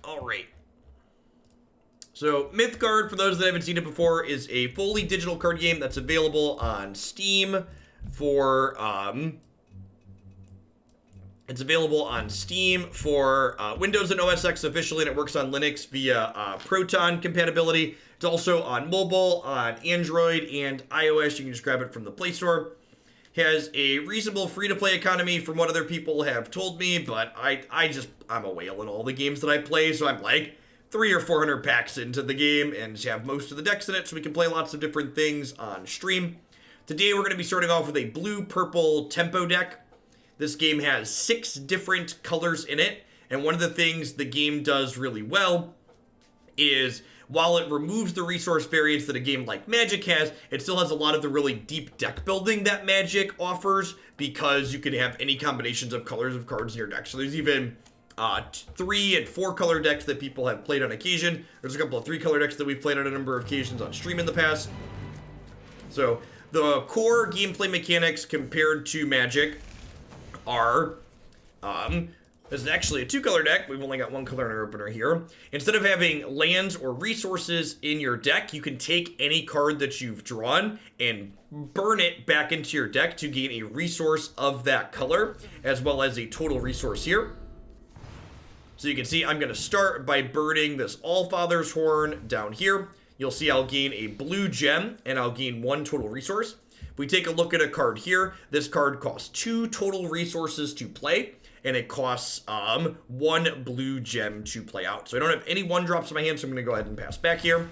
All right. So Mythgard, for those that haven't seen it before, is a fully digital card game that's available on Steam for Windows and OS X officially, and it works on Linux via Proton compatibility. It's also on mobile, on Android, and iOS. You can just grab it from the Play Store. Has a reasonable free-to-play economy from what other people have told me, but I'm a whale in all the games that I play, so I'm like 300 or 400 packs into the game and just have most of the decks in it, so we can play lots of different things on stream. Today we're going to be starting off with a blue-purple tempo deck. This game has 6 different colors in it, and one of the things the game does really well is, while it removes the resource variance that a game like Magic has, it still has a lot of the really deep deck building that Magic offers, because you can have any combinations of colors of cards in your deck. So there's even 3 and 4 color decks that people have played on occasion. There's a couple of 3 color decks that we've played on a number of occasions on stream in the past. So the core gameplay mechanics compared to Magic are, this is actually a 2-color deck. We've only got 1 color in our opener here. Instead of having lands or resources in your deck, you can take any card that you've drawn and burn it back into your deck to gain a resource of that color, as well as a total resource here. So you can see I'm going to start by burning this Allfather's Horn down here. You'll see I'll gain a blue gem, and I'll gain 1 total resource. If we take a look at a card here, this card costs 2 total resources to play, and it costs 1 blue gem to play out. So I don't have any 1-drops in my hand, so I'm going to go ahead and pass back here.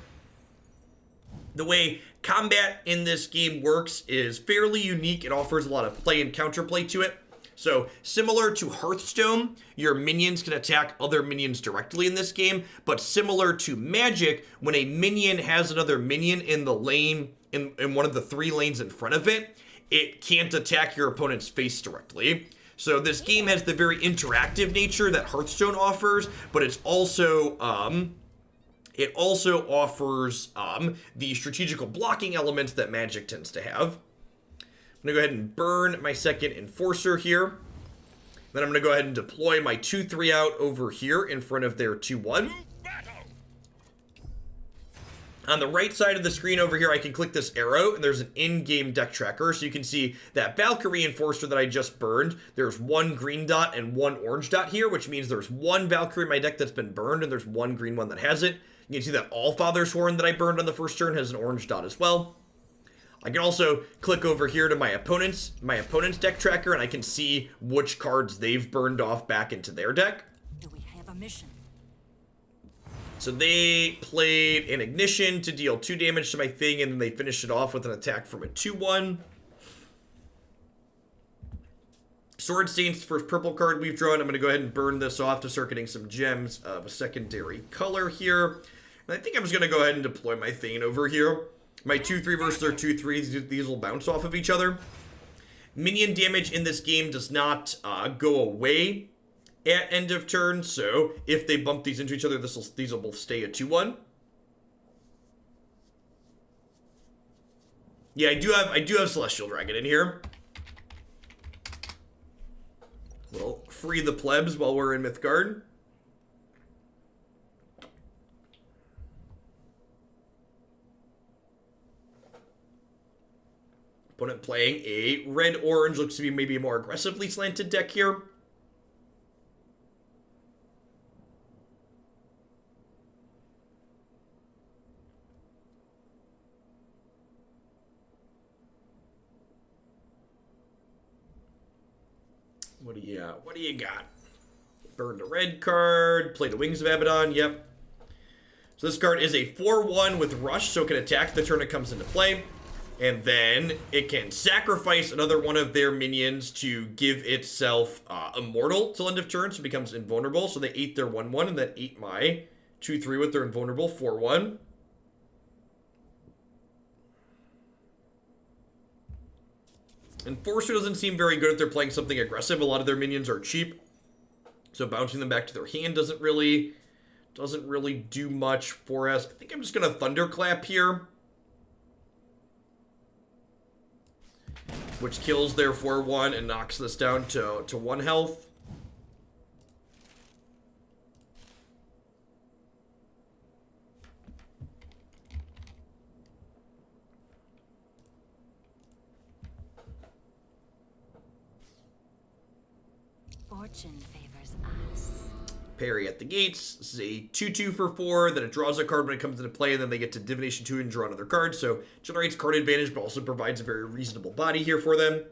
The way combat in this game works is fairly unique. It offers a lot of play and counterplay to it. So, similar to Hearthstone, your minions can attack other minions directly in this game, but similar to Magic, when a minion has another minion in the lane, in one of the 3 lanes in front of it, it can't attack your opponent's face directly. So this game has the very interactive nature that Hearthstone offers, but it also offers the strategical blocking elements that Magic tends to have. I'm going to go ahead and burn my second Enforcer here. Then I'm going to go ahead and deploy my 2-3 out over here in front of their 2-1. On the right side of the screen over here, I can click this arrow, and there's an in-game deck tracker. So you can see that Valkyrie Enforcer that I just burned. There's 1 green dot and 1 orange dot here, which means there's 1 Valkyrie in my deck that's been burned, and there's 1 green one that hasn't. You can see that Allfather's Horn that I burned on the first turn has an orange dot as well. I can also click over here to my opponent's deck tracker, and I can see which cards they've burned off back into their deck. Do we have a mission? So they played an Ignition to deal 2 damage to my thing, and then they finished it off with an attack from a 2-1. Sword Stain's the first purple card we've drawn. I'm going to go ahead and burn this off to start getting some gems of a secondary color here. And I think I'm just going to go ahead and deploy my thane over here. My 2-3 versus their 2-3, these will bounce off of each other. Minion damage in this game does not go away at end of turn, so if they bump these into each other, these will both stay at 2-1. Yeah, I do have Celestial Dragon in here. We'll free the plebs while we're in Mythgard. Opponent playing a red-orange, looks to be maybe a more aggressively slanted deck here. What do you got? Burned a red card, played a Wings of Abaddon, yep. So this card is a 4-1 with Rush, so it can attack the turn it comes into play. And then it can sacrifice another one of their minions to give itself immortal till end of turn, so it becomes invulnerable. So they ate their 1-1 and then ate my 2-3 with their invulnerable 4-1. Enforcer doesn't seem very good if they're playing something aggressive. A lot of their minions are cheap, so bouncing them back to their hand doesn't really do much for us. I think I'm just gonna thunderclap here, which kills their 4-1 and knocks this down to 1 health. Fortune favors us. Parry at the gates. This is a 2/2 for 4. Then it draws a card when it comes into play, and then they get to Divination 2 and draw another card. So generates card advantage, but also provides a very reasonable body here for them.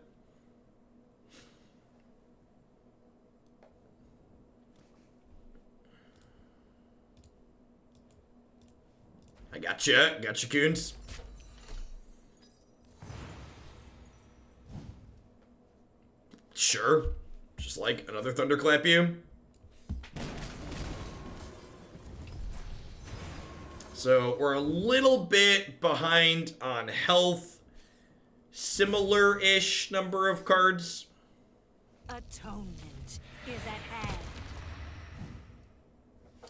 I gotcha. Gotcha, Coons. Sure. Just like another thunderclap you. So we're a little bit behind on health. Similar-ish number of cards. Atonement is at hand.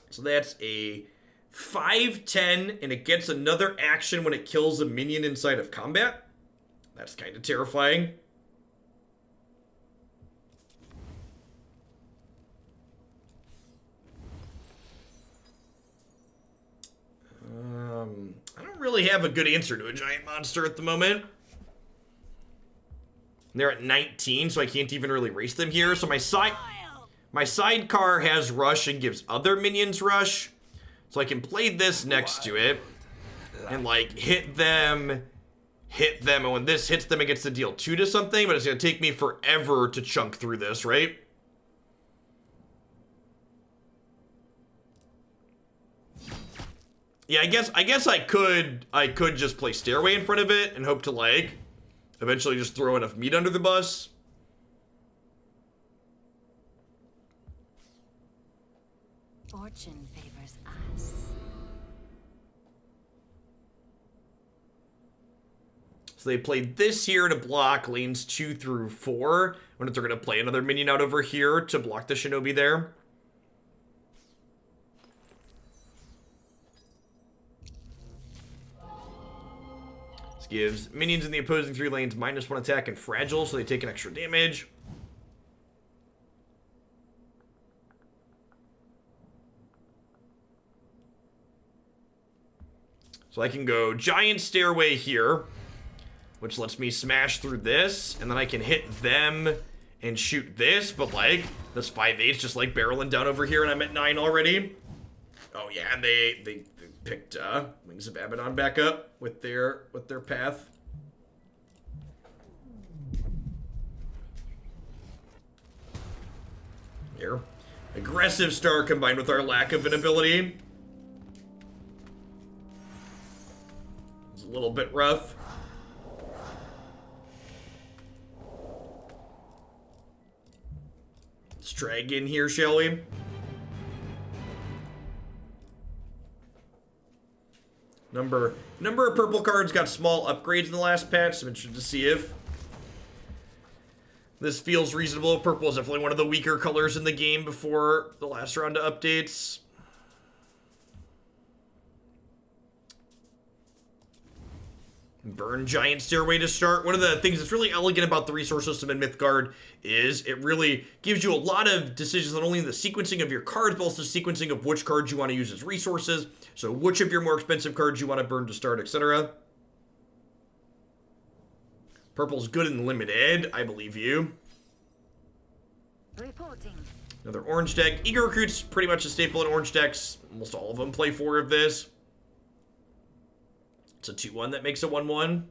So that's a 5/10, and it gets another action when it kills a minion inside of combat. That's kind of terrifying. I don't really have a good answer to a giant monster at the moment. They're at 19, so I can't even really race them here. So my sidecar has rush and gives other minions rush. So I can play this next to it and like hit them, and when this hits them, it gets to deal 2 to something, but it's gonna take me forever to chunk through this, right? Yeah, I guess I could just play Stairway in front of it and hope to like eventually just throw enough meat under the bus. Fortune favors us. So they played this here to block lanes 2 through 4. I wonder if they're gonna play another minion out over here to block the Shinobi there. Gives minions in the opposing 3 lanes -1 attack and fragile, so they take an extra damage. So I can go giant stairway here, which lets me smash through this, and then I can hit them and shoot this, but like, this 5/8 just like barreling down over here, and I'm at 9 already. Oh yeah, and they picked Wings of Abaddon back up with their path. Here. Aggressive star combined with our lack of an ability. It's a little bit rough. Let's drag in here, shall we? Number of purple cards got small upgrades in the last patch, so I'm interested to see if this feels reasonable. Purple is definitely one of the weaker colors in the game before the last round of updates. Burn giant stairway to start. One of the things that's really elegant about the resource system in Mythgard is it really gives you a lot of decisions, not only in the sequencing of your cards, but also sequencing of which cards you want to use as resources. So which of your more expensive cards you want to burn to start, etc. Purple's good in limited, I believe you. Reporting. Another orange deck. Eager Recruit's pretty much a staple in orange decks. Almost all of them play 4 of this. It's a 2/1 that makes a 1/1.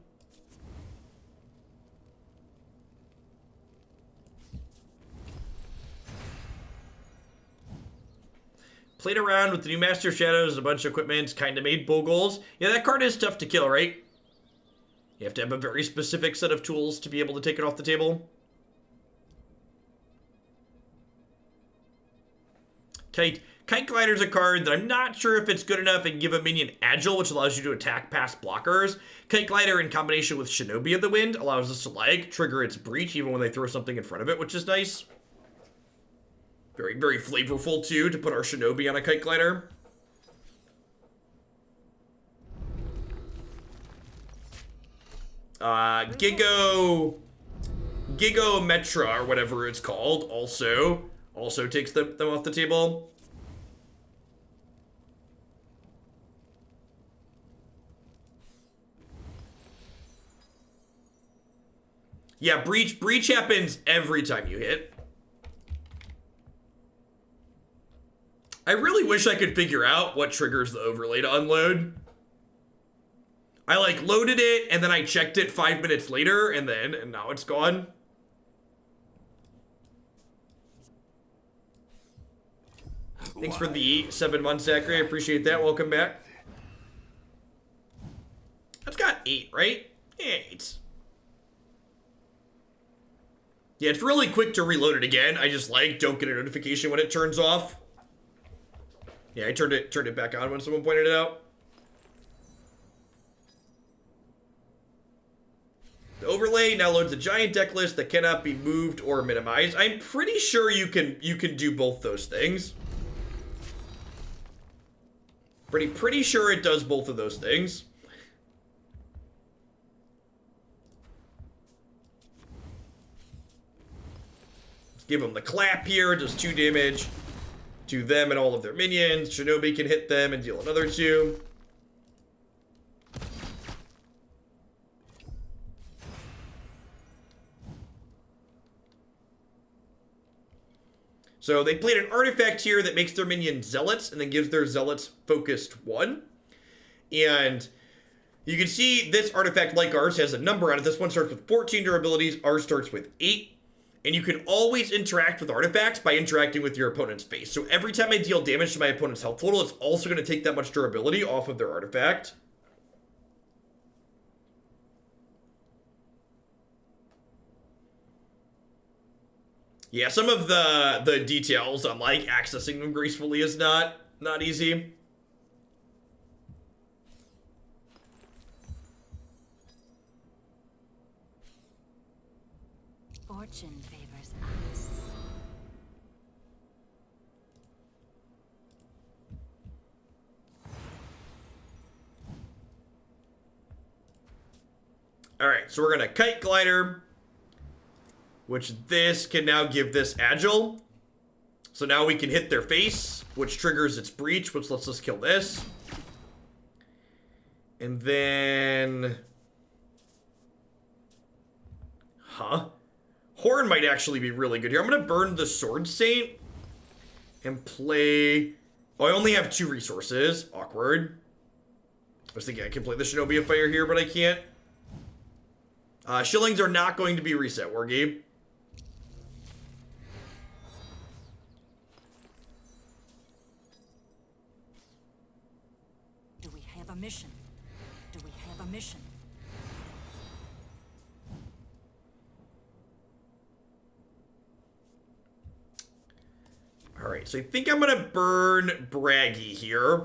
Played around with the new Master of Shadows and a bunch of equipment, kind of made Bogles. Yeah, that card is tough to kill, right? You have to have a very specific set of tools to be able to take it off the table. Kite Glider's a card that I'm not sure if it's good enough and give a minion agile, which allows you to attack past blockers. Kite Glider in combination with Shinobi of the Wind allows us to, like, trigger its breach even when they throw something in front of it, which is nice. Very, very flavorful, too, to put our Shinobi on a Kite Glider. Gigometra, or whatever it's called, also takes them off the table. Yeah, breach happens every time you hit. I really wish I could figure out what triggers the overlay to unload. I like loaded it and then I checked it 5 minutes later and now it's gone. Thanks for the 7 months, Zachary. I appreciate that. Welcome back. That's got 8, right? 8. Yeah, it's really quick to reload it again. I just don't get a notification when it turns off. Yeah, I turned it back on when someone pointed it out. The overlay now loads a giant deck list that cannot be moved or minimized. I'm pretty sure you can do both those things. Pretty sure it does both of those things. Let's give them the clap here. Does 2 damage to them and all of their minions. Shinobi can hit them and deal another 2. So they played an artifact here that makes their minions zealots and then gives their zealots focused 1. And you can see this artifact, like ours, has a number on it. This one starts with 14 durabilities. Ours starts with 8. And you can always interact with artifacts by interacting with your opponent's face. So every time I deal damage to my opponent's health total, it's also going to take that much durability off of their artifact. Yeah, some of the details on accessing them gracefully is not easy. Fortune favors us. All right, so we're gonna kite glider, which this can now give this agile. So now we can hit their face, which triggers its breach, which lets us kill this. And then... Horn might actually be really good here. I'm going to burn the Sword Saint and play... Oh, I only have 2 resources. Awkward. I was thinking I can play the Shinobi of Fire here, but I can't. Shillings are not going to be reset, Wargame. Do we have a mission? Do we have a mission? Alright, so I think I'm going to burn Bragi here.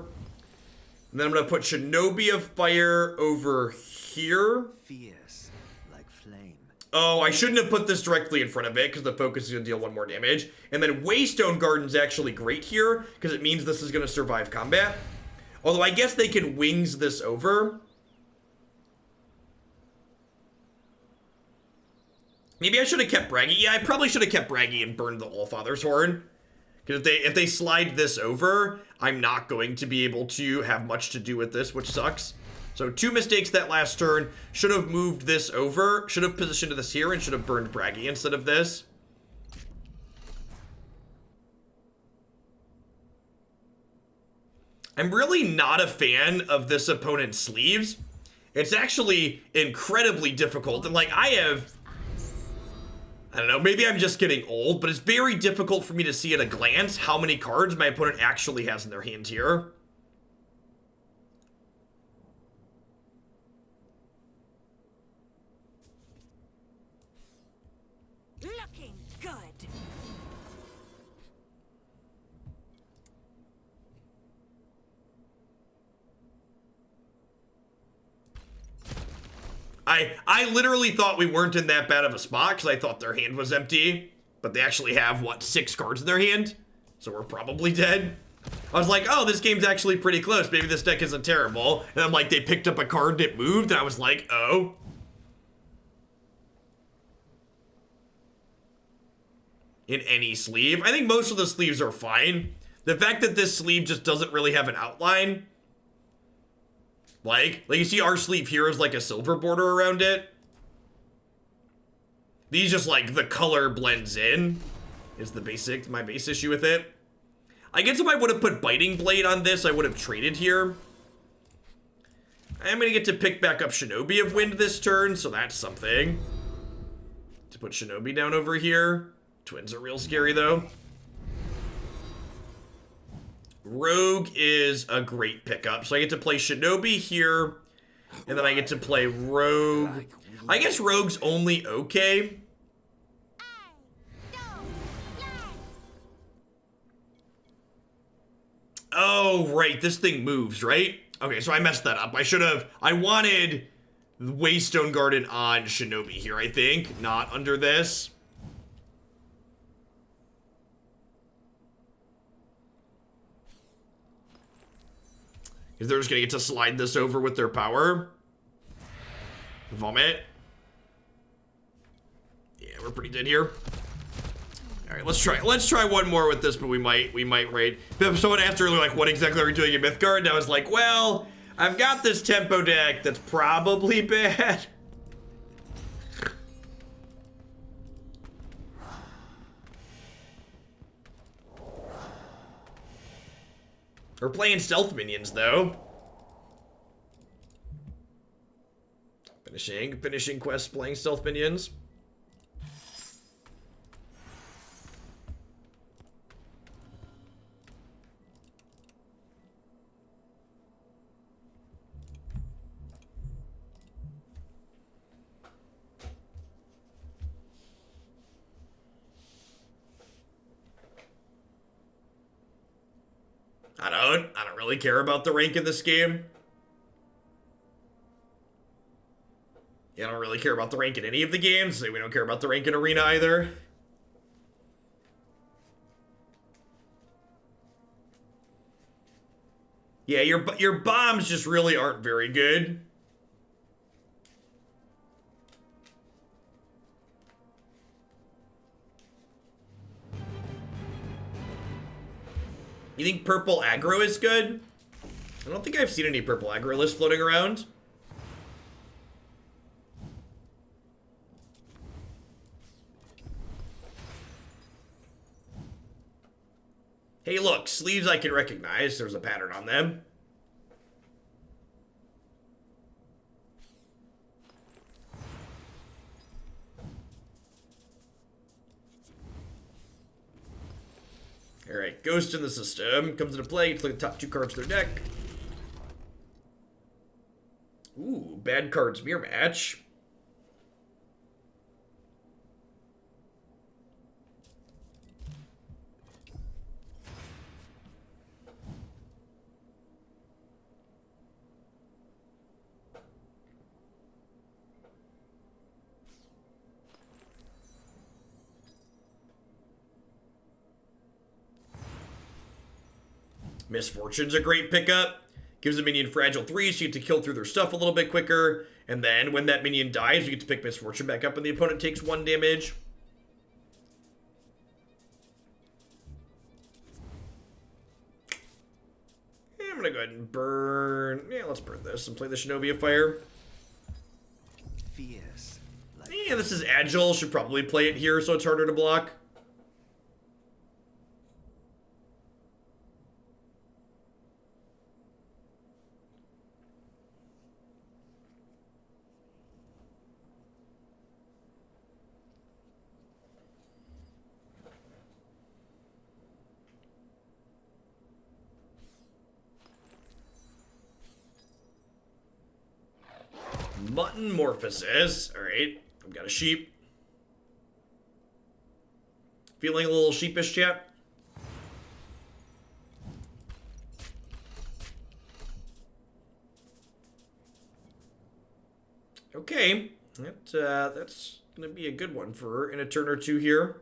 And then I'm going to put Shinobi of Fire over here. Fierce, like flame. Oh, I shouldn't have put this directly in front of it because the focus is going to deal 1 more damage. And then Waystone Garden's actually great here because it means this is going to survive combat. Although I guess they can wings this over. Maybe I should have kept Bragi. Yeah, I probably should have kept Bragi and burned the Allfather's Horn. Because if they slide this over, I'm not going to be able to have much to do with this, which sucks. So 2 mistakes that last turn. Should have moved this over. Should have positioned this here and should have burned Bragi instead of this. I'm really not a fan of this opponent's sleeves. It's actually incredibly difficult. And I don't know, maybe I'm just getting old, but it's very difficult for me to see at a glance how many cards my opponent actually has in their hand here. Looking good. I literally thought we weren't in that bad of a spot because I thought their hand was empty. But they actually have, what, 6 cards in their hand? So we're probably dead. I was like, oh, this game's actually pretty close. Maybe this deck isn't terrible. And I'm like, they picked up a card and it moved. And I was like, oh. In any sleeve. I think most of the sleeves are fine. The fact that this sleeve just doesn't really have an outline. Like you see our sleeve here is like a silver border around it. These just the color blends in is my base issue with it. I guess if I would have put Biting Blade on this, I would have traded here. I'm going to get to pick back up Shinobi of Wind this turn, so that's something. To put Shinobi down over here. Twins are real scary, though. Rogue is a great pickup, so I get to play Shinobi here, and then I get to play Rogue. I guess Rogue's only okay. Oh, right, this thing moves, right? Okay, so I messed that up. I wanted Waystone Garden on Shinobi here, I think, not under this. Because they're just gonna get to slide this over with their power. Vomit. Yeah, we're pretty dead here. All right, let's try one more with this, but we might raid. Someone asked earlier, like, what exactly are we doing in Mythgard? And I was like, well, I've got this tempo deck that's probably bad. We're playing stealth minions, though. Finishing quests, playing stealth minions. I don't really care about the rank in this game. Yeah, I don't really care about the rank in any of the games. We don't care about the rank in Arena either. Yeah, your bombs just really aren't very good. You think purple aggro is good? I don't think I've seen any purple aggro lists floating around. Hey, look, sleeves I can recognize. There's a pattern on them. Alright, Ghost in the system. Comes into play. It's like the top 2 cards of their deck. Ooh, bad cards mirror match. Misfortune's a great pickup. Gives a minion fragile 3, so you get to kill through their stuff a little bit quicker. And then when that minion dies, you get to pick Misfortune back up and the opponent takes 1 damage. Yeah, I'm gonna go ahead and burn. Yeah, let's burn this and play the Shinobi of Fire. Fierce. Like Yeah, this is agile. Should probably play it here so it's harder to block. Mutton Morphosis. Alright, I've got a sheep. Feeling a little sheepish, chap? Okay, that's gonna be a good one for her in a turn or 2 here.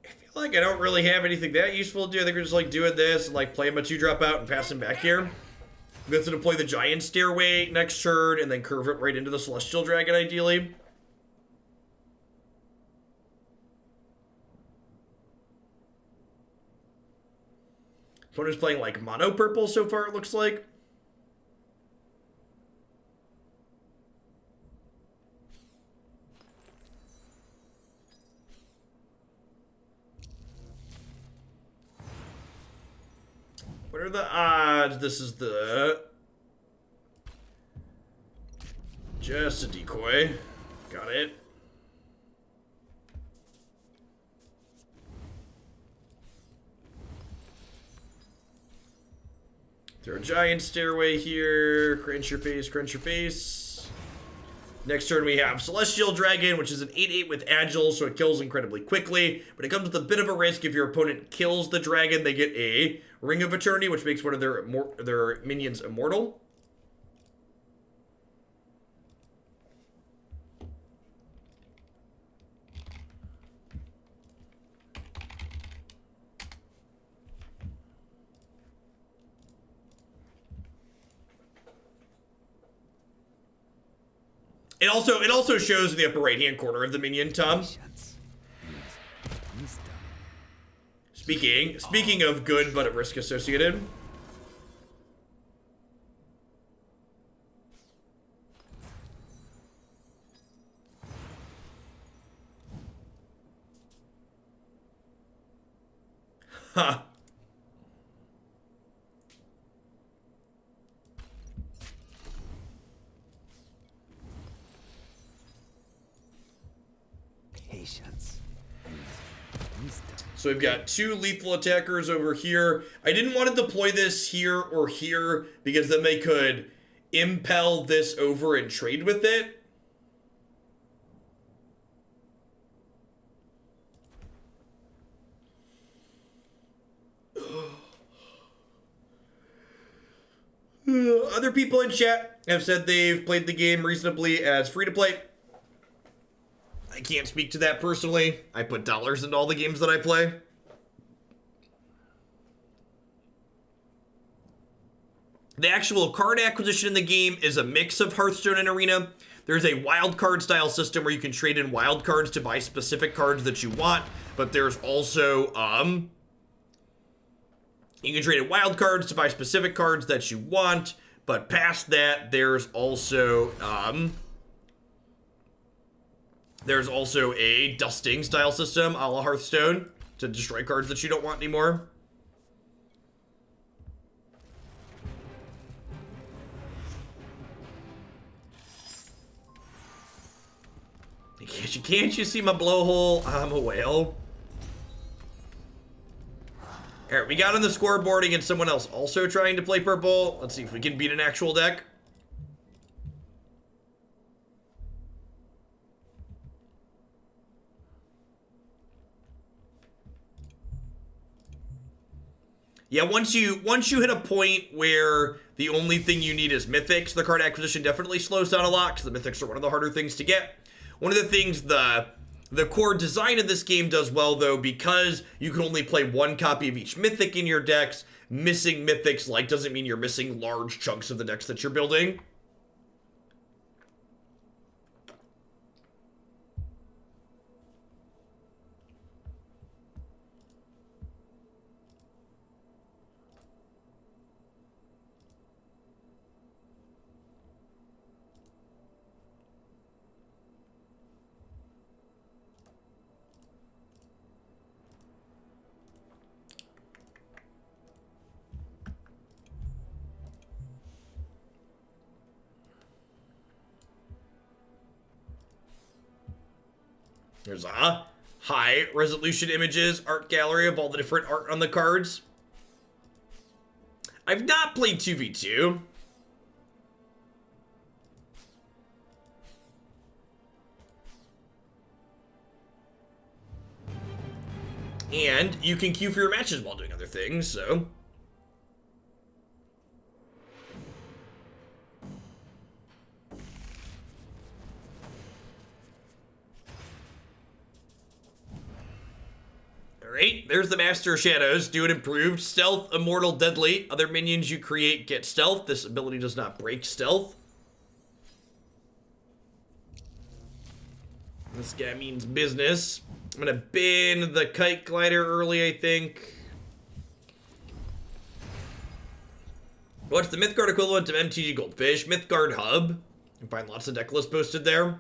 I feel like I don't really have anything that useful to do. I think we're just like doing this and like playing my 2-drop out and passing back here. I'm going to deploy the giant stairway next turn and then curve it right into the celestial dragon, ideally. Opponent's playing like mono purple so far, it looks like. are the odds? This is the... Just a decoy. Got it. Throw a giant stairway here. Crunch your face, crunch your face. Next turn we have Celestial Dragon, which is an 8/8 with Agile, so it kills incredibly quickly. But it comes with a bit of a risk. If your opponent kills the dragon, they get a Ring of Eternity, which makes one of their minions immortal. It also shows in the upper right hand corner of the minion, Tom. Speaking of good but at risk associated. Huh. So we've got 2 lethal attackers over here. I didn't want to deploy this here or here because then they could impel this over and trade with it. Other people in chat have said they've played the game reasonably as free to play. I can't speak to that personally. I put dollars into all the games that I play. The actual card acquisition in the game is a mix of Hearthstone and Arena. There's a wild card style system where you can trade in wild cards to buy specific cards that you want, but there's also you can trade in wild cards to buy specific cards that you want, but past that there's also a dusting style system a la Hearthstone to destroy cards that you don't want anymore. Can't you see my blowhole? I'm a whale. Alright, we got on the scoreboard against someone else also trying to play purple. Let's see if we can beat an actual deck. Yeah, once you hit a point where the only thing you need is Mythics, the card acquisition definitely slows down a lot because the Mythics are one of the harder things to get. One of the things the core design of this game does well, though, because you can only play 1 copy of each Mythic in your decks, missing Mythics doesn't mean you're missing large chunks of the decks that you're building. There's a high resolution images art gallery of all the different art on the cards. I've not played 2v2. And you can queue for your matches while doing other things, so... Alright, there's the Master of Shadows. Do it improved. Stealth, Immortal, Deadly. Other minions you create get stealth. This ability does not break stealth. This guy means business. I'm gonna bin the Kite Glider early, I think. What's the Mythgard equivalent of MTG Goldfish? Mythgard Hub. You can find lots of deck lists posted there.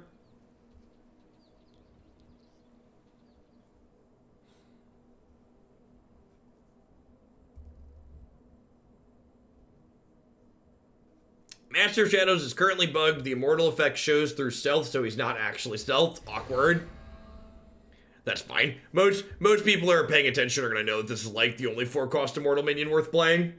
Master of Shadows is currently bugged. The immortal effect shows through stealth, so he's not actually stealth. Awkward. That's fine. Most people who are paying attention are going to know that this is like the only 4-cost immortal minion worth playing.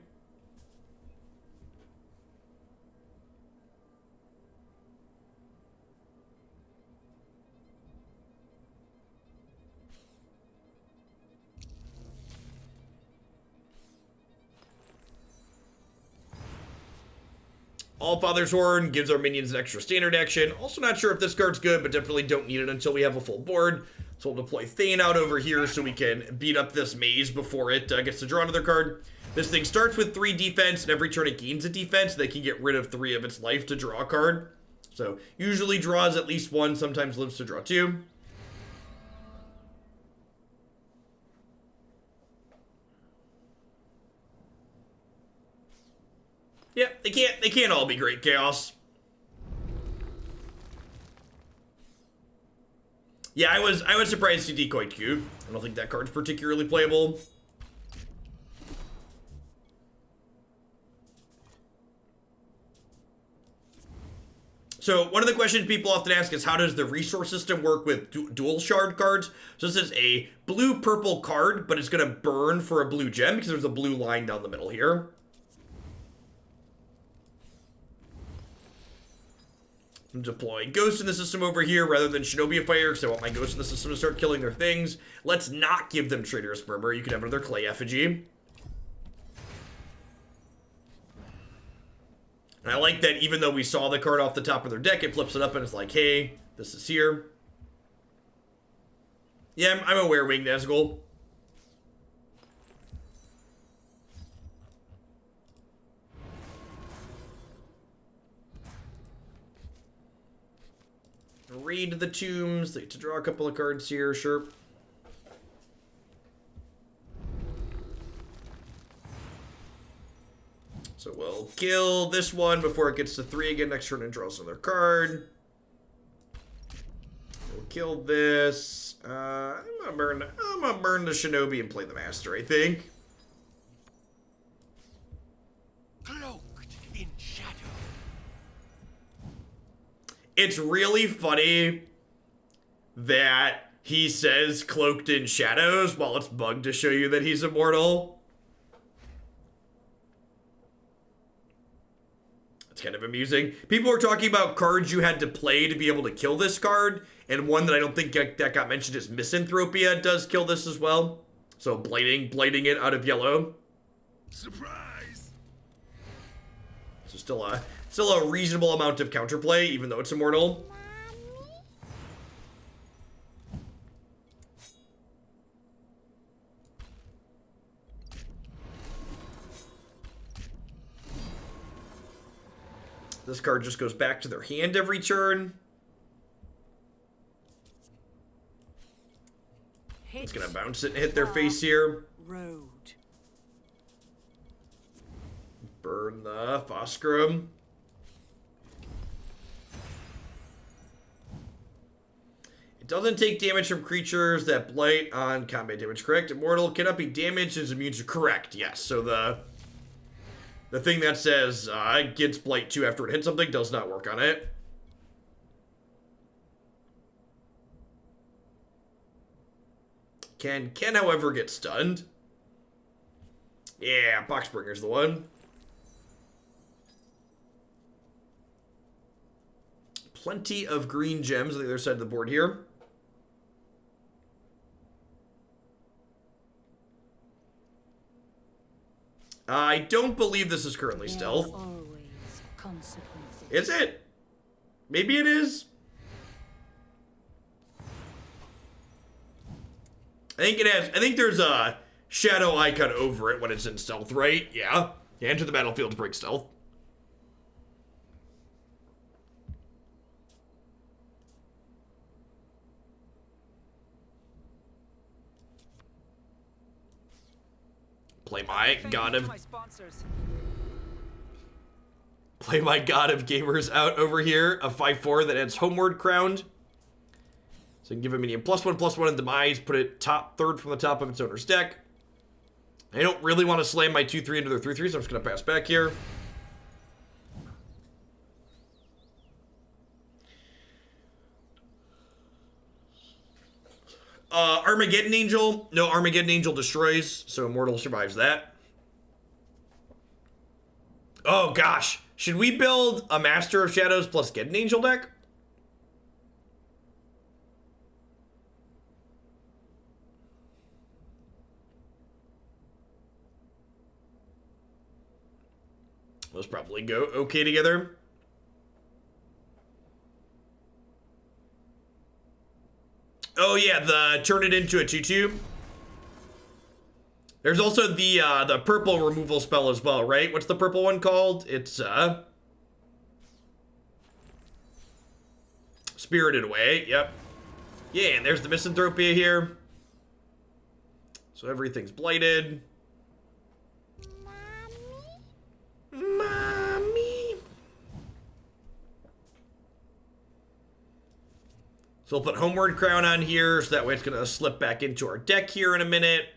Allfather's Horn gives our minions an extra standard action. Also not sure if this card's good, but definitely don't need it until we have a full board. So we'll deploy Thane out over here so we can beat up this maze before it gets to draw another card. This thing starts with 3 defense, and every turn it gains a defense, they can get rid of 3 of its life to draw a card. So usually draws at least 1, sometimes lives to draw 2. Yeah, they can't all be great chaos. Yeah, I was surprised to decoy Q. I don't think that card's particularly playable. So one of the questions people often ask is, how does the resource system work with dual shard cards? So this is a blue-purple card, but it's going to burn for a blue gem because there's a blue line down the middle here. I'm deploying Ghost in the system over here rather than Shinobi of Fire, because I want my Ghost in the system to start killing their things. Let's not give them Traitorous Murmur. You can have another Clay Effigy. And I like that even though we saw the card off the top of their deck, it flips it up and it's like, hey, this is here. Yeah, I'm aware, Winged Nazgul. Raid the tombs. They get to draw a couple of cards here, sure. So we'll kill this one before it gets to 3 again next turn and draws another card. We'll kill this. I'm gonna burn the Shinobi and play the Master, I think. Cloaked in shadow. It's really funny that he says cloaked in shadows while it's bugged to show you that he's immortal. It's kind of amusing. People were talking about cards you had to play to be able to kill this card, and one that I don't think that got mentioned is Misanthropia does kill this as well. So blighting it out of yellow. Surprise! So still a reasonable amount of counterplay, even though it's immortal. This card just goes back to their hand every turn. It's gonna bounce it and hit their face here. Road. Burn the fossegrim. It doesn't take damage from creatures that blight on combat damage, correct? Immortal cannot be damaged and is immune to correct. Yes, so the thing that says gets blight 2 after it hits something does not work on it. Can however get stunned. Yeah, Boxbringer's the one. Plenty of green gems on the other side of the board here. I don't believe this is currently stealth. Always consequences. Is it? Maybe it is. I think it has. I think there's a shadow icon over it when it's in stealth, right? Yeah. Yeah, enter the battlefield to break stealth. Play my god of gamers out over here. A 5/4 that adds Homeward Crowned. So you can give a minion +1/+1 in demise. Put it top third from the top of its owner's deck. I don't really want to slam my 2/3 into their 3/3, so I'm just gonna pass back here. Armageddon Angel. No, Armageddon Angel destroys, so Immortal survives that. Oh gosh, should we build a Master of Shadows plus Geddon Angel deck? Those probably go okay together. Oh yeah, the turn it into a 2/2. There's also the purple removal spell as well, right? What's the purple one called? It's Spirited Away. Yep. Yeah, and there's the Misanthropia here. So everything's blighted. Mommy. So we'll put Homeward Crown on here, so that way it's gonna slip back into our deck here in a minute.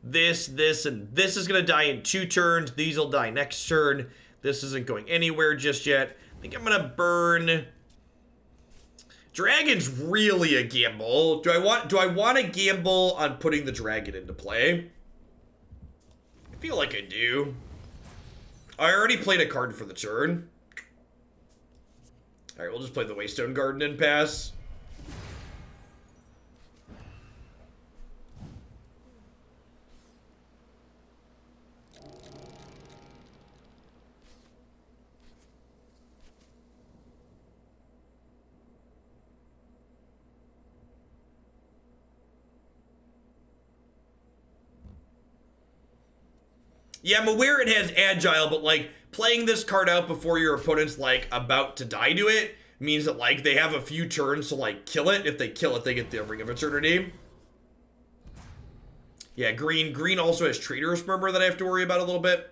This, and this is gonna die in 2 turns. These will die next turn. This isn't going anywhere just yet. I think I'm gonna burn. Dragon's really a gamble. Do I want to gamble on putting the dragon into play? I feel like I do. I already played a card for the turn. All right, we'll just play the Waystone Garden and pass. Yeah, I'm aware it has agile, but like playing this card out before your opponent's like about to die to it means that like they have a few turns to like kill it. If they kill it, they get the Ring of Eternity. Yeah, green also has Traitorous Murmur that I have to worry about a little bit.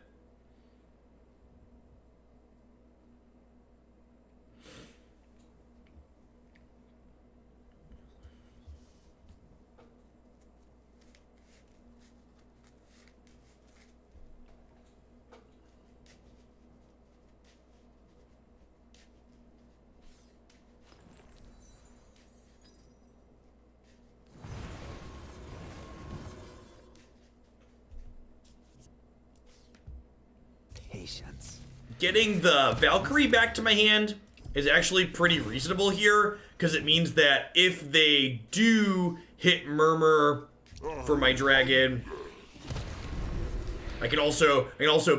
Patience. Getting the Valkyrie back to my hand is actually pretty reasonable here, because it means that if they do hit Murmur for my dragon, I can also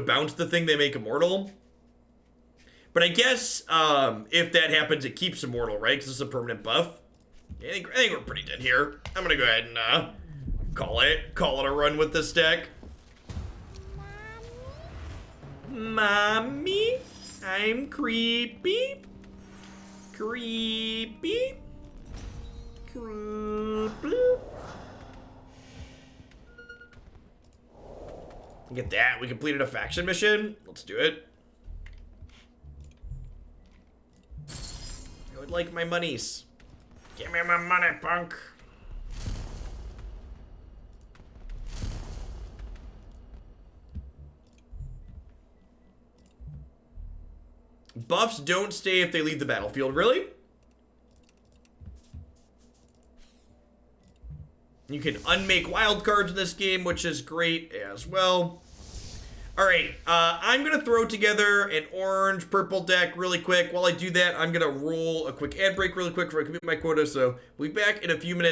bounce the thing they make immortal. But I guess if that happens, it keeps immortal, right? Because it's a permanent buff. Yeah, I think we're pretty dead here. I'm gonna go ahead and call it a run with this deck. Mommy, I'm creepy. Creepy. Get that. We completed a faction mission. Let's do it. I would like my monies. Give me my money, punk. Buffs don't stay if they leave the battlefield. Really? You can unmake wild cards in this game, which is great as well. All right, I'm going to throw together an orange-purple deck really quick. While I do that, I'm going to roll a quick ad break really quick before I complete my quota. So we'll be back in a few minutes.